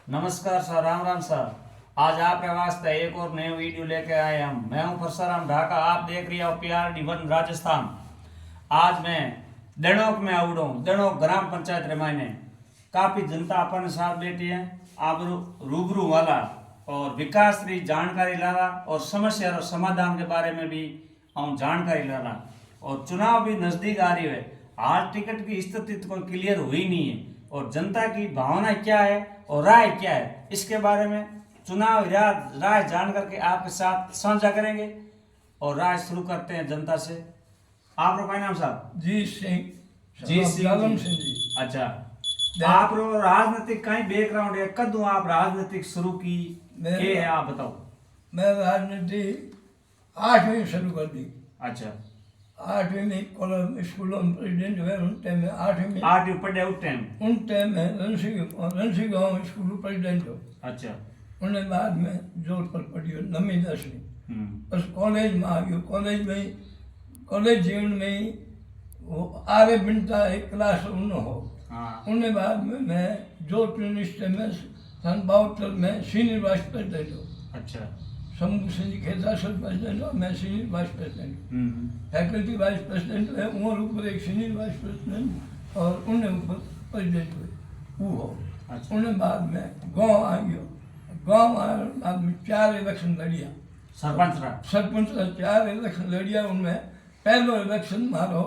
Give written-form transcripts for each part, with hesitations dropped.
नमस्कार sir, Ram Ram sir. आज आपके वास्ते एक और नए वीडियो लेके आए हम। मैं हूं परसराम ढाका, आप देख रहे हो PRD1 राजस्थान। आज मैं दणोक में आवड़ो हूं, दणोक ग्राम पंचायत रमायने। काफी जनता अपन साथ बैठी है, आप रूबरू वाला और विकास की जानकारी लाला और समस्या और समाधान के बारे में भी हम जानकारी लाला। और चुनाव भी नजदीक आ रही है, हाल टिकट की स्थिति तो क्लियर हुई नहीं है और जनता की भावना क्या है और राय क्या है, इसके बारे में चुनाव राय जान करके आपके साथ साझा करेंगे। और राय शुरू करते हैं जनता से। आपका क्या नाम साहब? जी सिंह जी सिंह जालम जी। सिंह जी। अच्छा, आप राजनीतिक कहीं बैकग्राउंड है, कदू आप राजनीतिक शुरू की ये है, आप बताओ। मैं राजनीति 8वीं शुरू कर दी। अच्छा, 8वीं में कॉलेज स्कूलों में प्रेसिडेंट हुए। उन टाइम में 8वीं में 8 पढ़े उस टाइम। उन टाइम में रणसी गाँव स्कूल प्रेसिडेंट हो। अच्छा। उन्हें बाद में जोधपुर पढ़ी हो 9वीं 10वीं। बस कॉलेज में आ गयो। कॉलेज जीवन में ही वो आर्य बिनता एक क्लास उन हो। हाँ। उन्हें बाद में मैं जोधपुर यूनिवर्सिटी में सन 72 में सीनियर वाइस प्रेसिडेंट हो। अच्छा। शंभू सिंह जी खेता सर प्रेसिडेंट हो, मैं senior vice president. Faculty vice president है, उमर ऊपर एक सीनियर वाइस प्रेसिडेंट और उन्हें ऊपर प्रेसिडेंट हुए वो हो। अच्छा। उन्हें बाद में गांव आ गयो। गांव आने बाद में 4 इलेक्शन लड़िया। सरपंच का 4 इलेक्शन लड़िया। उनमें पहलो इलेक्शन मारो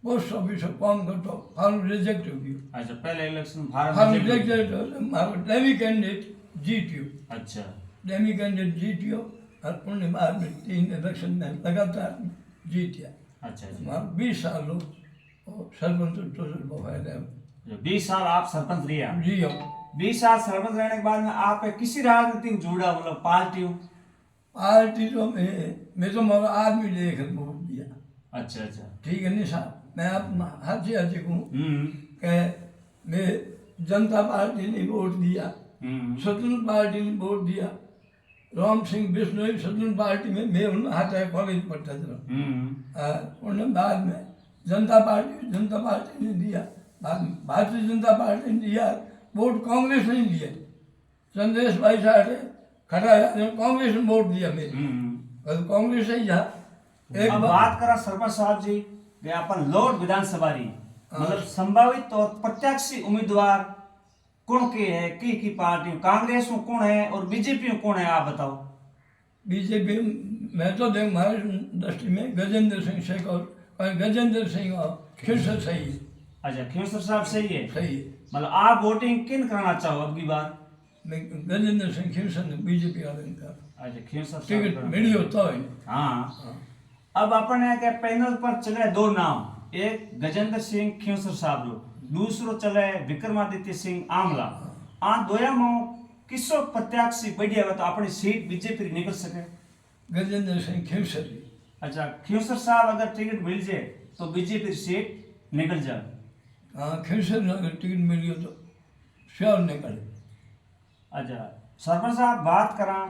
पोस्ट ऑफिस काम करतो फार्म रिजेक्ट हो गयो। अच्छा, पहले इलेक्शन फार्म रिजेक्ट हो मारो डेमी कैंडिडेट जीतियो। अच्छा। डेमी कैंडिडेट जीतियो और उन्हें बाद में 3 इलेक्शन में लगातार जीतिया। अच्छा। मारो 20 साल हो सरपंच तो फायदा 20 साल आप सरपंच रिया। जी हो। 20 साल सरपंच रहने के बाद में आप किसी राजनीति में जुड़ा, मतलब पार्टी तो मैं तो मारो आदमी लेकर वोट दिया। अच्छा। अच्छा। ठीक है नहीं साहब, मैं अपना हाथी कहूँ कि मैं जनता पार्टी ने वोट दिया, स्वतंत्र पार्टी ने वोट दिया। राम सिंह बिश्नोई स्वतंत्र पार्टी में मैं उन हाथा कॉलेज पढ़ता था। उन्हें बाद में जनता पार्टी ने दिया। बाद में भारतीय जनता पार्टी ने दिया। वोट कांग्रेस ने दिया। चंद्रेश भाई साहब खड़ा कांग्रेस ने वोट दिया मेरे। कांग्रेस ही जा एक बात करा सरपंच साहब जी कि अपन लोड विधानसभा री मतलब संभावित और प्रत्याशी उम्मीदवार कौन के है की पार्टी? कांग्रेस में कौन है और बीजेपी में कौन है, आप बताओ। बीजेपी मैं तो देख हमारे दृष्टि में गजेंद्र सिंह शेखर और गजेंद्र सिंह और खिरसर सही है। अच्छा, खिरसर साहब सही है। सही है। मतलब आप वोटिंग किन कराना चाहो अब की बार? मैं गजेंद्र सिंह खिरसर ने बीजेपी वाले का। अच्छा, खिरसर टिकट मिली होता है। हाँ। अब अपन है कि पैनल पर चले 2 नाम, एक गजेंद्र सिंह खिरसर साहब लो, दूसरो चले विक्रमादित्य सिंह आमला। आ दोया में किसो प्रत्याशी बढ़िया है तो अपनी सीट बीजेपी निकल सके? गजेंद्र सिंह खिरसर। अच्छा, खिरसर साहब अगर टिकट मिल जाए तो बीजेपी सीट निकल जाए। हाँ, खिरसर अगर टिकट मिली हो तो श्योर निकले। अच्छा सरपंच साहब, बात करा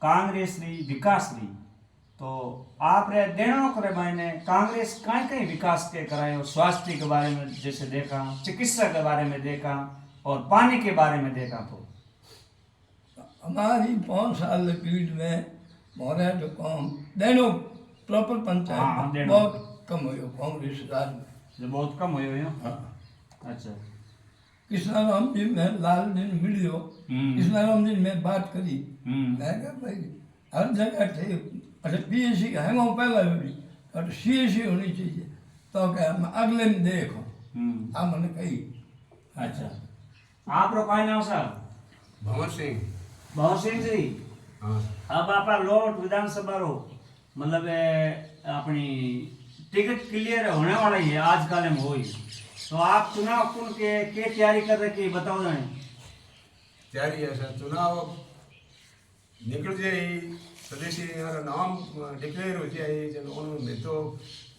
कांग्रेस री विकास री, तो आप रे देना करे मैंने कांग्रेस कहीं विकास के कराए और स्वास्थ्य के बारे में जैसे देखा, चिकित्सा के बारे में देखा और पानी के बारे में देखा। तो हमारी 5 साल पीरियड में मोरे जो काम देनो प्रॉपर पंचायत में बहुत कम हो कांग्रेस राज में, जो बहुत कम हो। हाँ। अच्छा। कृष्णाराम जी में लाल दिन मिलियो। कृष्णाराम जी में बात करी। मैं कहा भाई हर जगह थे। अच्छा PSC है वो पहला भी और CSC होनी चाहिए तो क्या मैं अगले में देखो मैंने कही। अच्छा, आप रो काय नाम साहब? भंवर सिंह। भंवर सिंह जी। हाँ। अब आप लोट विधानसभा रो मतलब अपनी टिकट क्लियर होने वाला ही है आज काल में होई, तो आप चुनाव कौन के तैयारी कर रहे बताओ जाए? तैयारी है सर, चुनाव निकल जाए प्रदेश यार नाम डिक्लेयर हो जाए जब उनमें तो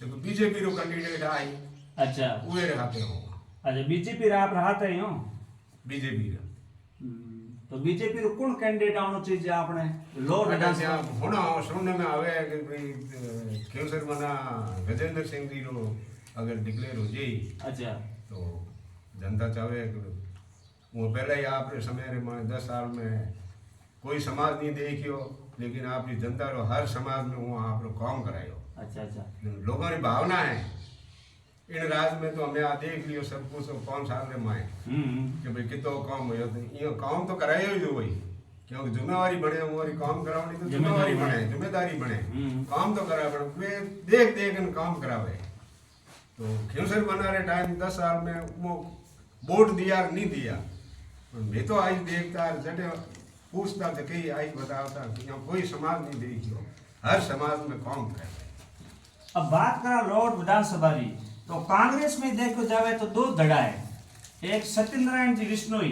देखो बीजेपी रो कैंडिडेट आई। अच्छा, उहे रहते हो। अच्छा, बीजेपी आप रहते हो? बीजेपी रा तो बीजेपी रो कौन कैंडिडेट आनो चाहिए आपने लोट विधानसभा होना सुनने में आवे कि भाई खिरसर मना गजेंद्र सिंह जी रो अगर डिक्लेयर हो जाए। अच्छा, तो जनता चाहे कि वो पहले ही आपने समय रे में 10 साल में कोई समाज नहीं देखियो, लेकिन आपकी जनता रो हर समाज में वो आप लोग काम करायो। अच्छा अच्छा लोगों की भावना है इन राज्य में, तो हमने आ देख लियो सब कुछ 5 साल में माए कि भाई कितो काम हो तो ये काम तो करायो ही जो वही, क्योंकि जिम्मेवारी बने हमारी काम करावनी तो जिम्मेवारी बने, जिम्मेदारी बने, काम तो करा बने वे देख देख इन काम करावे। तो खिंसर बना रहे टाइम 10 साल में वो वोट दिया नहीं दिया, मैं तो आज देखता जटे पूछता तो कई आज बताता कि यहाँ कोई समाज नहीं देखियो, हर समाज में काम करे। अब बात करा लोड विधानसभा की, तो कांग्रेस में देखो जावे तो दो धड़ा है, एक सत्यनारायण जी विश्नोई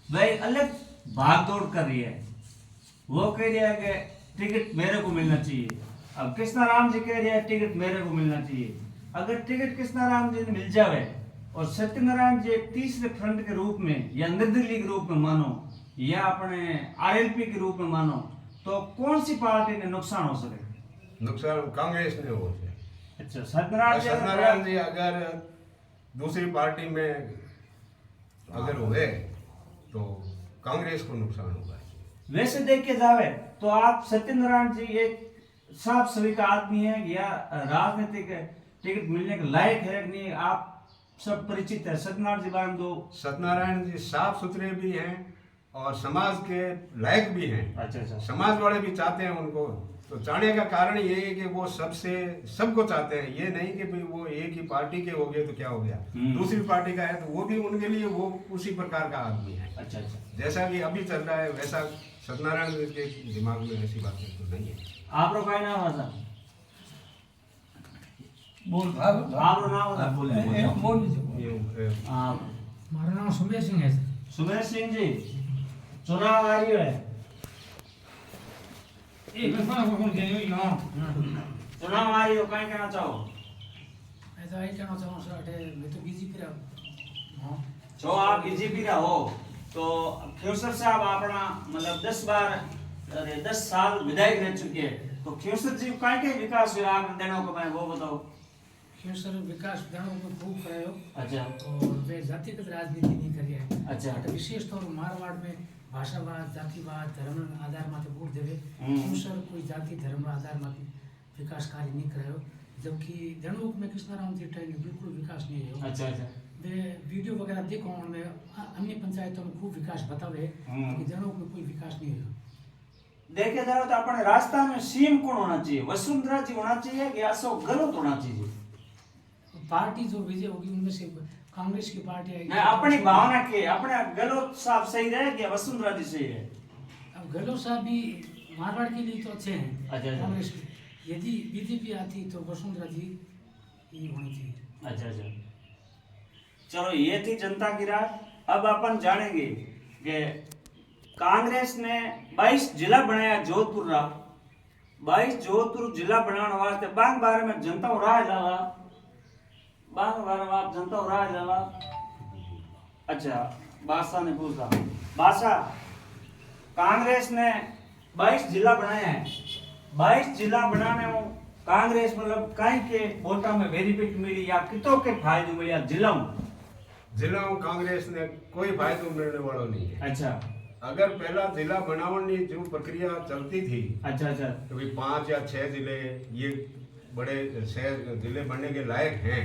वही अलग भाग दौड़ कर रही है, वो कह रही है कि टिकट मेरे को मिलना चाहिए। अब कृष्णाराम जी कह रहे हैं टिकट मेरे को मिलना चाहिए। अगर टिकट कृष्णाराम जी ने मिल जावे और सत्यनारायण जी एक तीसरे फ्रंट के रूप में या निर्दलीय के रूप में मानो या अपने आरएलपी के रूप में मानो, तो कौन सी पार्टी ने नुकसान हो सके? नुकसान कांग्रेस ने हो जाए। अच्छा सत्यनारायण जी अगर दूसरी पार्टी में अगर हुए तो कांग्रेस को नुकसान होगा। वैसे देख के जावे तो आप सत्यनारायण जी एक साफ सभी का आदमी है या राजनीतिक टिकट मिलने के लायक है कि नहीं, आप सब परिचित है सत्यनारायण जी बारे में? दो सत्यनारायण जी साफ सुथरे भी हैं और समाज के लायक भी हैं। अच्छा समाज वाले भी चाहते हैं उनको, तो चाहने का कारण ये है कि वो सबको चाहते हैं, ये नहीं कि भाई वो एक ही पार्टी के हो गए तो क्या हो गया, दूसरी पार्टी का है तो वो भी उनके लिए वो उसी प्रकार का आदमी है। अच्छा जैसा कि अभी चल रहा है वैसा सत्यनारायण जी के दिमाग में ऐसी बात तो नहीं है। आप लोग का नाम था बोल आप लोग नाम था बोल आप? મારું નામ સુમેશ સિંહ है सुमेश सिंह जी, चुनाव आ रही है, चुनाव आ रही हो, कहीं कहना चाहो? मैं तो यही कहना चाहूँ सर अटे मैं तो बीजेपी हाँ जो आप बीजेपी का हो तो खेवसर साहब अपना मतलब 10 साल विधायक रह चुके हैं, तो खेवसर जी कहीं के विकास हुआ आप देनों को, मैं वो बताओ। खेसर विकास देनों को खूब करायो। अच्छा और वे जातिगत राजनीति नहीं करी है। अच्छा। अटे विशेष तौर मारवाड़ में भाषावाद जातिवाद धर्म आधार माथे वोट देवे, खेसर कोई जाति धर्म आधार माथे विकास कार्य नहीं करायो, जबकि देनों में कृष्णाराम जी टाइम बिल्कुल विकास नहीं है। अच्छा वे वीडियो वगैरह देखो उनमें अन्य पंचायतों में खूब विकास बतावे, कि देनों में कोई विकास नहीं है। देखे जाओ तो अपने राजस्थान में सीएम कौन होना चाहिए? वसुंधरा जी होना चाहिए कि अशोक गहलोत होना चाहिए? पार्टी जो विजय होगी उनमें से कांग्रेस की पार्टी आएगी। नहीं, अपनी भावना के अपने गहलोत साहब सही रहे कि वसुंधरा जी सही है? अब गहलोत साहब भी मारवाड़ के लिए तो अच्छे हैं। अच्छा। कांग्रेस की यदि बीजेपी आती तो वसुंधरा जी ही होनी चाहिए। अच्छा चलो ये थी जनता की राय। अब अपन जानेंगे कि कांग्रेस ने 22 जिला बनाया जोधपुर रा, 22 जोधपुर जिला बनाने वास्ते बांग बारे में जनता हो राय लाला, बांग बारे में आप जनता हो राय लाला। अच्छा बादशाह ने पूछा, बादशाह कांग्रेस ने 22 जिला बनाए हैं, 22 जिला बनाने में कांग्रेस मतलब कहीं के वोटा में बेनिफिट मिली या कितों के फायदे मिले जिला जिला कांग्रेस ने कोई फायदो मिलने वाला नहीं है। अच्छा अगर पहला जिला बनाने की जो प्रक्रिया चलती थी, अच्छा तो 5 या 6 जिले ये बड़े शहर जिले बनने के लायक हैं,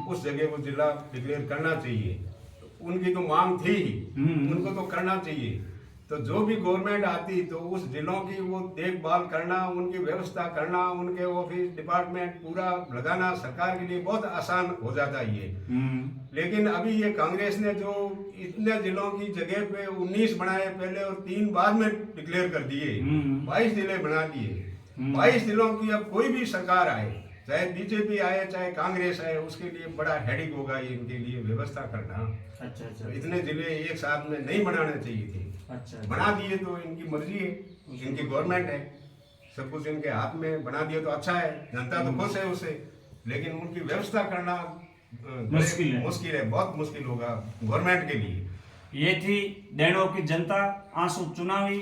उस जगह को जिला डिक्लेयर करना चाहिए, उनकी तो मांग थी, उनको तो करना चाहिए। तो जो भी गवर्नमेंट आती तो उस जिलों की वो देखभाल करना, उनकी व्यवस्था करना, उनके ऑफिस डिपार्टमेंट पूरा लगाना सरकार के लिए बहुत आसान हो जाता है ये। लेकिन अभी ये कांग्रेस ने जो इतने जिलों की जगह पे 19 बनाए पहले और 3 बाद में डिक्लेयर कर दिए, 22 जिले बना दिए। 22 जिलों की अब कोई भी सरकार आए, चाहे बीजेपी आए चाहे कांग्रेस आए, उसके लिए बड़ा हेडिक होगा ये इनके लिए व्यवस्था करना। अच्छा तो इतने जिले एक साथ में नहीं बनाने चाहिए थे। अच्छा बना दिए तो इनकी मर्जी है, इनकी गवर्नमेंट है, सब कुछ इनके हाथ में बना दिए तो अच्छा है, जनता तो खुश है उससे, लेकिन उनकी व्यवस्था करना मुश्किल है, बहुत मुश्किल होगा गवर्नमेंट के लिए। ये थी डेढ़ों की जनता आंसू चुनावी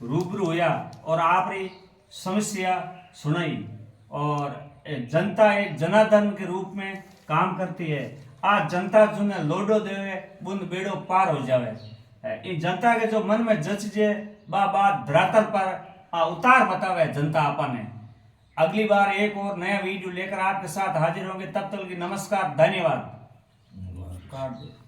रूबरू होया और आपरी समस्या सुनाई, और जनता एक जनार्दन के रूप में काम करती है। आज जनता जुने लोडो देवे बुंद बेड़ो पार हो जावे। ये जनता के जो मन में जच जे बा बात धरातल पर उतार बतावे जनता अपने। अगली बार एक और नया वीडियो लेकर आपके साथ हाजिर होंगे, तब तक की नमस्कार, धन्यवाद।